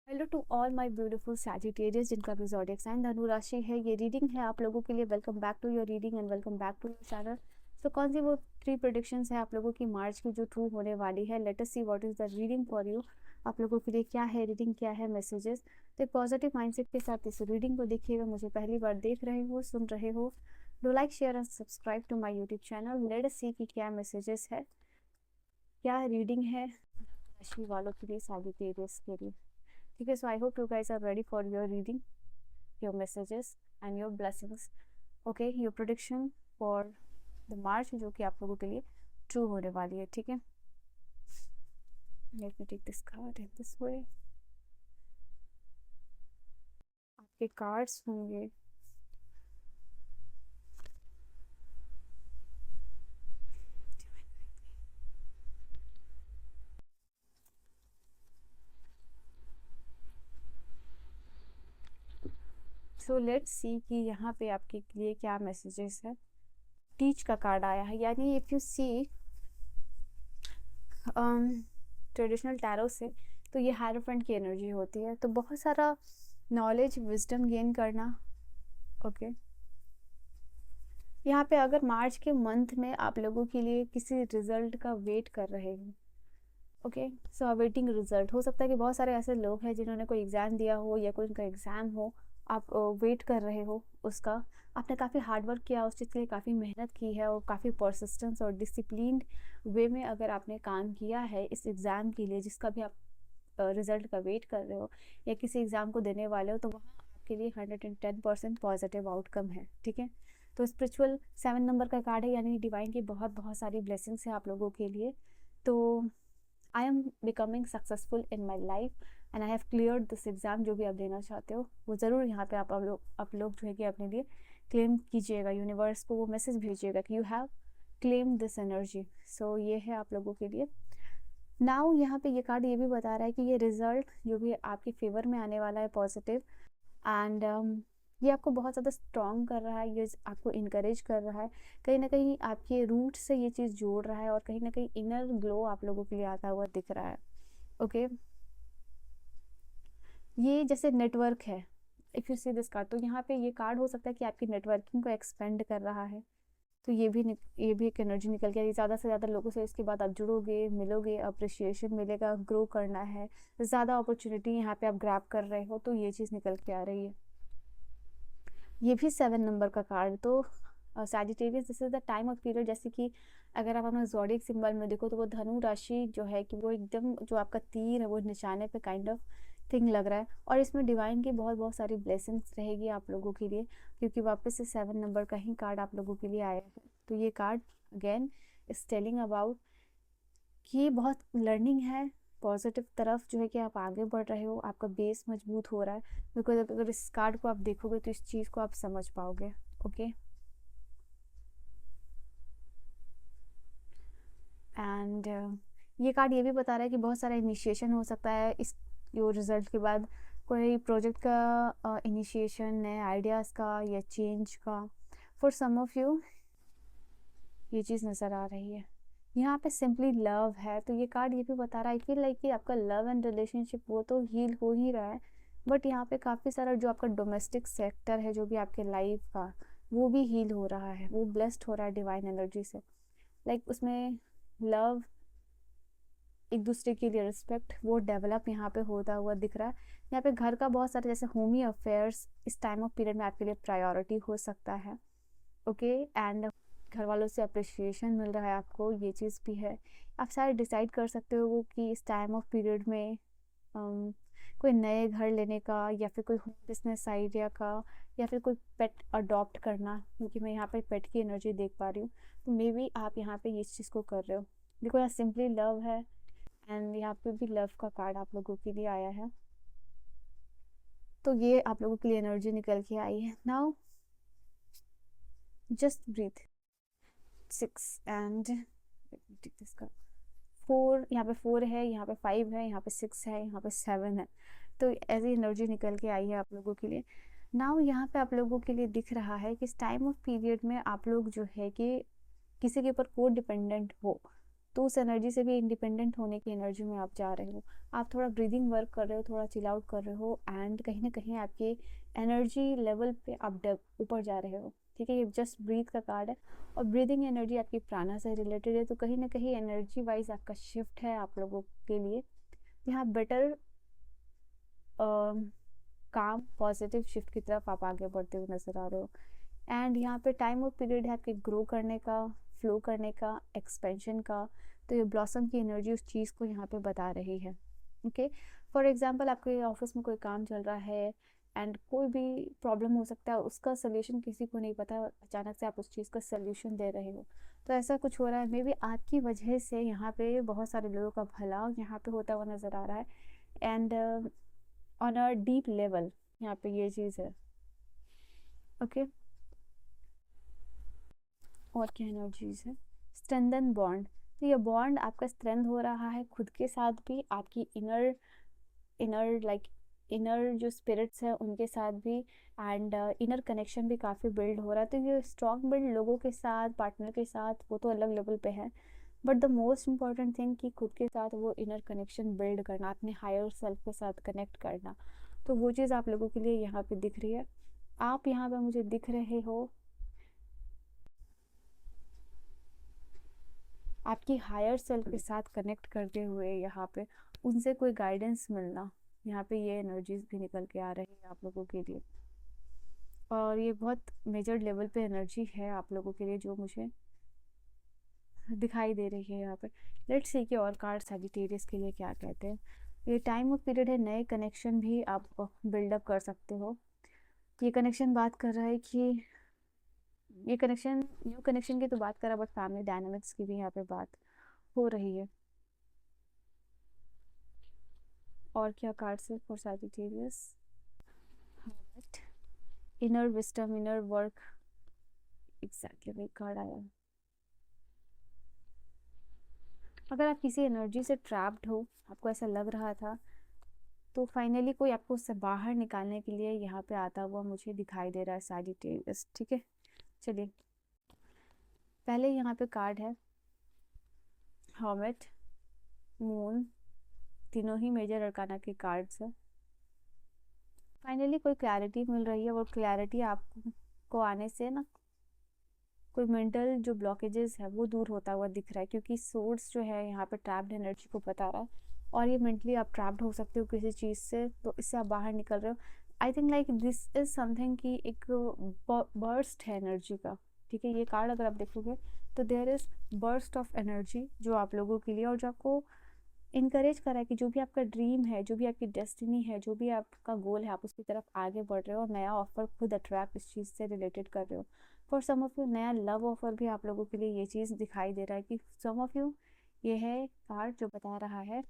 Hello to all my beautiful Sagittarius जिनका भी zodiac sign धनु राशि है। ये रीडिंग है आप लोगों के लिए। Welcome back to your reading and welcome back to your channel. So कौन सी वो 3 प्रेडिक्शंस है आप लोगों की मार्च की जो ट्रू होने वाली है। Late us see what is the reading for you. आप लोगों के लिए क्या है रीडिंग, क्या है मैसेजेस। तो एक पॉजिटिव माइंडसेट के साथ इस रीडिंग को देखिएगा। मुझे पहली बार देख रहे हो, सुन रहे हो, do like share and subscribe to my YouTube channel. Let us see कि क्या मैसेजेस है, क्या रीडिंग है राशि वालों के लिए, सैजिटेरियस के लिए। ठीक है, so I hope you guys are ready for your reading, your messages and your blessings. Okay, your prediction for the March जो कि आप लोगों के लिए ट्रू होने वाली है। ठीक है, let me take this card in this way. आपके कार्ड्स होंगे सो लेट्स सी कि यहाँ पे आपके लिए क्या मैसेजेस है। टीच का कार्ड आया है, यानी if you see traditional tarot से तो ये हायरोफेंट की एनर्जी होती है। तो बहुत सारा नॉलेज, विजडम गेन करना। ओके, यहाँ पे अगर मार्च के मंथ में आप लोगों के लिए किसी रिजल्ट का वेट कर रहे हो, ओके, सो अवेटिंग रिजल्ट। हो सकता है कि बहुत सारे ऐसे लोग हैं जिन्होंने कोई एग्ज़ाम दिया हो या कोई उनका एग्ज़ाम हो, आप वेट कर रहे हो उसका। आपने काफ़ी हार्ड वर्क किया, उस चीज़ के लिए काफ़ी मेहनत की है और काफ़ी परसिस्टेंस और डिसिप्लिन्ड वे में अगर आपने काम किया है इस एग्ज़ाम के लिए जिसका भी आप रिजल्ट का वेट कर रहे हो या किसी एग्ज़ाम को देने वाले हो, तो वहाँ आपके लिए 110% पॉजिटिव आउटकम है। ठीक है, तो स्पिरिचुअल 7 नंबर का कार्ड है, यानी डिवाइन की बहुत बहुत सारी ब्लेसिंग्स है आप लोगों के लिए। तो I am becoming successful in my life and I have clear this exam. जो भी आप देना चाहते हो वो ज़रूर यहाँ पे आप लोग जो है कि अपने लिए क्लेम कीजिएगा। यूनिवर्स को वो मैसेज भेजिएगा कि you have claim this energy. So ये है आप लोगों के लिए। नाउ यहाँ पे ये कार्ड ये भी बता रहा है कि ये रिजल्ट जो भी आपके फेवर में आने वाला है पॉजिटिव, एंड ये आपको बहुत ज़्यादा स्ट्रॉन्ग कर रहा है, ये आपको इनकरेज कर रहा है। कहीं ना कहीं आपके रूट से ये चीज़ जोड़ रहा है और कहीं ना कहीं इनर ग्लो आप लोगों के लिए आता हुआ दिख रहा है। ओके, ये जैसे नेटवर्क है। If you see this card, तो यहाँ पे ये कार्ड हो सकता है कि आपकी नेटवर्किंग को एक्सपेंड कर रहा है। तो ये भी एक एनर्जी निकल के आ रही है। ज़्यादा से ज़्यादा लोगों से इसके बाद आप जुड़ोगे, मिलोगे, अप्रिशिएशन मिलेगा, ग्रो करना है, ज़्यादा अपॉर्चुनिटी यहाँ पे आप ग्रैब कर रहे हो, तो ये चीज़ निकल के आ रही है। ये भी 7 नंबर का कार्ड। तो Sagittarius, this is the time of period. जैसे कि अगर आप अपना ज़ोडिएक सिंबल में देखो तो वो धनु राशि जो है कि वो एकदम जो आपका तीर है वो निशाने पे काइंड ऑफ थिंग लग रहा है। और इसमें डिवाइन की बहुत बहुत सारी ब्लेसिंग्स रहेगी आप लोगों के लिए, क्योंकि वापस से 7 नंबर का ही कार्ड आप लोगों के लिए आया है। तो ये card again is telling about कि बहुत लर्निंग है, पॉजिटिव तरफ जो है कि आप आगे बढ़ रहे हो, आपका बेस मजबूत हो रहा है। बिकॉज अगर इस कार्ड को आप देखोगे तो इस चीज़ को आप समझ पाओगे। ओके, एंड ये कार्ड ये भी बता रहा है कि बहुत सारा इनिशिएशन हो सकता है इस यो रिजल्ट के बाद। कोई प्रोजेक्ट का इनिशिएशन, नए आइडियाज़ का या चेंज का, फॉर सम ऑफ यू ये चीज़ नज़र आ रही है। यहाँ पे सिंपली लव है। तो ये कार्ड ये भी बता रहा है, आई फील लाइक कि आपका लव एंड रिलेशनशिप वो तो हील हो ही रहा है, बट यहाँ पे काफ़ी सारा जो आपका डोमेस्टिक सेक्टर है जो भी आपके लाइफ का, वो भी हील हो रहा है, वो ब्लेस्ड हो रहा है डिवाइन एनर्जी से। लाइक उसमें लव, एक दूसरे के लिए रिस्पेक्ट, वो डेवलप यहाँ पे होता हुआ दिख रहा है। यहाँ पे घर का बहुत सारा जैसे होमी अफेयर्स इस टाइम ऑफ पीरियड में आपके लिए प्रायोरिटी हो सकता है। ओके, एंड घर वालों से अप्रिशिएशन मिल रहा है आपको, ये चीज़ भी है। आप सारे डिसाइड कर सकते हो वो कि इस टाइम ऑफ पीरियड में कोई नए घर लेने का या फिर कोई होम बिजनेस आइडिया का या फिर कोई पेट अडॉप्ट करना, क्योंकि मैं यहाँ पे पेट की एनर्जी देख पा रही हूँ। तो मे बी आप यहाँ पे इस चीज़ को कर रहे हो। देखो यहाँ सिंपली लव है एंड यहाँ पे भी लव का कार्ड आप लोगों के लिए आया है। तो ये आप लोगों के लिए एनर्जी निकल के आई है। नाउ जस्ट ब्रीथ 6 एंड इसका 4, यहाँ पे 4 है, यहाँ पे 5 है, यहाँ पे 6 है, यहाँ पे 7 है। तो ऐसी एनर्जी निकल के आई है आप लोगों के लिए। नाउ यहाँ पे आप लोगों के लिए दिख रहा है कि इस टाइम ऑफ पीरियड में आप लोग जो है कि किसी के ऊपर को डिपेंडेंट हो, तो उस एनर्जी से भी इंडिपेंडेंट होने की एनर्जी में आप जा रहे हो। आप थोड़ा ब्रीदिंग वर्क कर रहे हो, थोड़ा चिल आउट कर रहे हो, एंड कहीं ना कहीं आपके एनर्जी लेवल पे आप ऊपर जा रहे हो। ठीक है, ये जस्ट ब्रीथ का कार्ड है, और ब्रीदिंग एनर्जी आपकी प्राणा से रिलेटेड है, तो कहीं ना कहीं एनर्जी वाइज आपका शिफ्ट है आप लोगों के लिए। यहाँ बेटर काम पॉजिटिव शिफ्ट की तरफ आप आगे बढ़ते हुए नजर आ रहे हो। एंड यहाँ पे टाइम और पीरियड है आपके ग्रो करने का, फ्लो करने का, एक्सपेंशन का। तो ये ब्लॉसम की एनर्जी उस चीज़ को यहाँ पे बता रही है। ओके, फॉर एग्जांपल आपके ऑफिस में कोई काम चल रहा है एंड कोई भी प्रॉब्लम हो सकता है, उसका सोल्यूशन किसी को नहीं पता, अचानक से आप उस चीज़ का सोल्यूशन दे रहे हो। तो ऐसा कुछ हो रहा है, मे बी आपकी वजह से यहाँ पे बहुत सारे लोगों का भला यहाँ पे होता हुआ नज़र आ रहा है। And on a deep level यहाँ पे ये चीज़ है। ओके, और क्या एनर्जीज है? Strengthen bond. तो ये बॉन्ड आपका स्ट्रेंथ हो रहा है खुद के साथ भी, आपकी इनर इनर लाइक इनर जो स्पिरिट्स है उनके साथ भी, एंड इनर कनेक्शन भी काफ़ी बिल्ड हो रहा है। तो ये स्ट्रॉन्ग बिल्ड लोगों के साथ, पार्टनर के साथ, वो तो अलग लेवल पे है, but the most important thing कि खुद के साथ वो इनर कनेक्शन बिल्ड करना, अपने हायर सेल्फ के साथ कनेक्ट करना। तो वो चीज़ आप लोगों के लिए यहाँ पे दिख रही है। आप यहाँ पे मुझे दिख रहे हो आपकी हायर सेल्फ के साथ कनेक्ट करते हुए, यहाँ पे उनसे कोई गाइडेंस मिलना, यहाँ पे ये एनर्जीज भी निकल के आ रही है आप लोगों के लिए। और ये बहुत मेजर लेवल पे एनर्जी है आप लोगों के लिए जो मुझे दिखाई दे रही है यहाँ पे। लेट्स सी कि और कार्ड सैजिटेरियस के लिए क्या कहते हैं। ये टाइम ऑफ पीरियड है, नए कनेक्शन भी आप बिल्डअप कर सकते हो। ये कनेक्शन बात कर रहा है कि ये कनेक्शन न्यू कनेक्शन की तो बात कर रहा है, बट फैमिली डायनामिक्स की भी यहाँ पे बात हो रही है। और क्या कार्ड्स है for Sagittarius? Inner wisdom, inner work, exactly वही कार्ड आया। अगर आप किसी एनर्जी से ट्रैप्ड हो, आपको ऐसा लग रहा था, तो फाइनली कोई आपको उससे बाहर निकालने के लिए यहाँ पे आता हुआ मुझे दिखाई दे रहा है सैजिटेरियस। ठीक है, चलिए पहले यहाँ पे कार्ड है हर्मिट, मून, तीनों ही मेजर अरकाना के कार्ड्स है। फाइनली कोई क्लैरिटी मिल रही है, और क्लैरिटी आपको आने से ना कोई मेंटल जो ब्लॉकेजेस है वो दूर होता हुआ दिख रहा है, क्योंकि सोर्स जो है यहाँ पे ट्रैप्ड एनर्जी को बता रहा है, और ये मेंटली आप ट्रैप्ड हो सकते हो किसी चीज़ से, तो इससे आप बाहर निकल रहे हो। I think like this is something कि एक बर्स्ट है एनर्जी का। ठीक है, ये कार्ड अगर आप देखोगे तो there is burst of energy जो आप लोगों के लिए, और जो आपको इनकरेज कर रहा है कि जो भी आपका ड्रीम है, जो भी आपकी डेस्टिनी है, जो भी आपका गोल है, आप उसकी तरफ आगे बढ़ रहे हो, और नया ऑफर खुद अट्रैक्ट इस चीज़ से रिलेटेड कर रहे हो। फॉर सम ऑफ यू नया लव ऑफर भी आप लोगों के लिए ये चीज़ दिखाई दे रहा है कि सम ऑफ यू, ये है कार्ड जो बता रहा है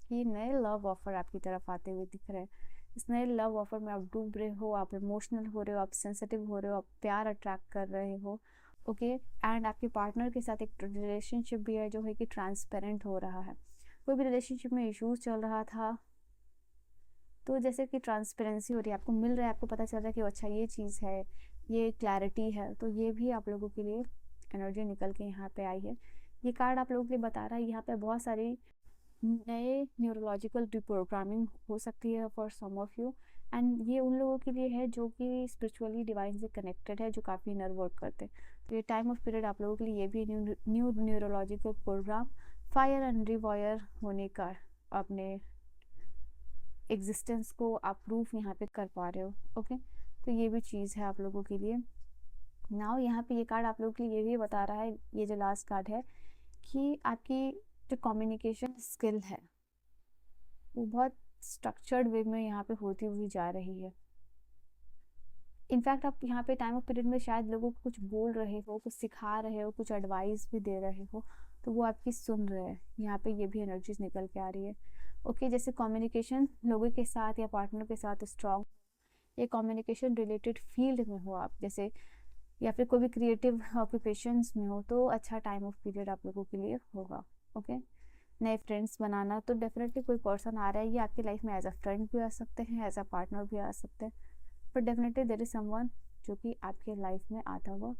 कि नए लव ऑफर आपकी तरफ आते हुए दिख रहे हैं। इस नए लव ऑफर में आप डूब रहे हो, आप इमोशनल हो रहे हो, आप सेंसिटिव हो रहे हो, आप प्यार अट्रैक्ट कर रहे हो। ओके, एंड आपके पार्टनर के साथ एक रिलेशनशिप भी है जो है कि ट्रांसपेरेंट हो रहा है। कोई भी रिलेशनशिप में इश्यूज चल रहा था, तो जैसे कि ट्रांसपेरेंसी हो रही है, आपको मिल रहा है, आपको पता चल रहा है कि अच्छा ये चीज़ है, ये क्लैरिटी है, तो ये भी आप लोगों के लिए एनर्जी निकल के यहाँ पे आई है। ये कार्ड आप लोगों के लिए बता रहा है यहाँ पे बहुत सारी नए न्यूरोलॉजिकल रिप्रोग्रामिंग हो सकती है for some of you, and ये उन लोगों के लिए है जो कि स्पिरिचुअली डिवाइन से कनेक्टेड है, जो काफ़ी इनर वर्क करते हैं। तो ये टाइम ऑफ पीरियड आप लोगों के लिए ये भी new neurological programme fire and rewire होने का अपने एग्जिस्टेंस को आप प्रूफ यहाँ पे कर पा रहे हो। ओके, तो ये भी चीज़ है आप लोगों के लिए। नाउ यहाँ पे ये कार्ड आप लोगों के लिए ये भी बता रहा है, ये जो लास्ट कार्ड है, कि आपकी जो कम्युनिकेशन स्किल है वो बहुत स्ट्रक्चर्ड वे में यहाँ पे होती हुई जा रही है। इनफैक्ट आप यहाँ पे टाइम ऑफ पीरियड में शायद लोगों को कुछ बोल रहे हो, कुछ सिखा रहे हो, कुछ एडवाइस भी दे रहे हो, तो वो आपकी सुन रहे हैं। यहाँ पे ये भी एनर्जीज निकल के आ रही है। ओके, जैसे कम्युनिकेशन लोगों के साथ या पार्टनर के साथ स्ट्रॉन्ग, या कम्युनिकेशन रिलेटेड फील्ड में हो आप, जैसे या फिर कोई भी क्रिएटिव ऑक्यूपेशंस में हो, तो अच्छा टाइम ऑफ पीरियड आप लोगों के लिए होगा। ओके, नए फ्रेंड्स बनाना, तो डेफिनेटली कोई पर्सन आ रहा है, ये आपकी लाइफ में एज अ फ्रेंड भी आ सकते हैं, एज अ पार्टनर भी आ सकते हैं, but definitely there is someone जो कि आपके लाइफ में आता हुआ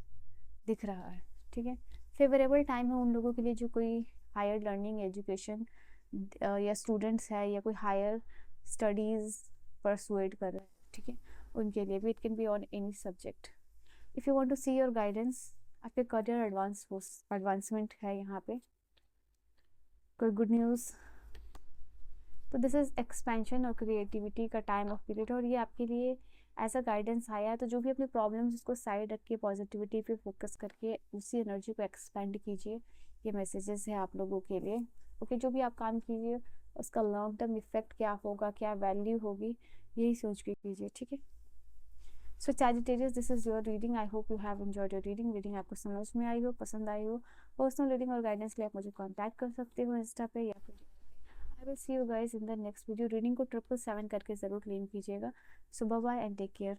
दिख रहा है। ठीक है, फेवरेबल टाइम है उन लोगों के लिए जो कोई हायर लर्निंग एजुकेशन या स्टूडेंट्स है या कोई हायर स्टडीज़ परसुएड कर रहे हैं, ठीक है, उनके लिए भी it can be on any subject. If you want to see your guidance, आपके करियर एडवांसमेंट है यहाँ पे, कोई गुड न्यूज़। तो दिस इज़ एक्सपेंशन और क्रिएटिविटी का टाइम ऑफ पीरियड, और ये आपके लिए ऐसा गाइडेंस आया है। तो जो भी अपनी प्रॉब्लम्स उसको साइड रख के पॉजिटिविटी पे फोकस करके उसी एनर्जी को एक्सपेंड कीजिए। ये मैसेजेस है आप लोगों के लिए। ओके, जो भी आप काम कीजिए उसका लॉन्ग टर्म इफेक्ट क्या होगा, क्या वैल्यू होगी, यही सोच के कीजिए, ठीक है। So Sagittarius, this is your reading. I hope you have enjoyed your reading आपको समझ में आई हो, पसंद आई हो। पर्सनल रीडिंग और गाइडेंस के लिए आप मुझे कॉन्टैक्ट कर सकते हो इंस्टा पे या फिर I will see you guys in the next video. Reading को 777 करके ज़रूर क्लेम कीजिएगा। So bye bye and take care.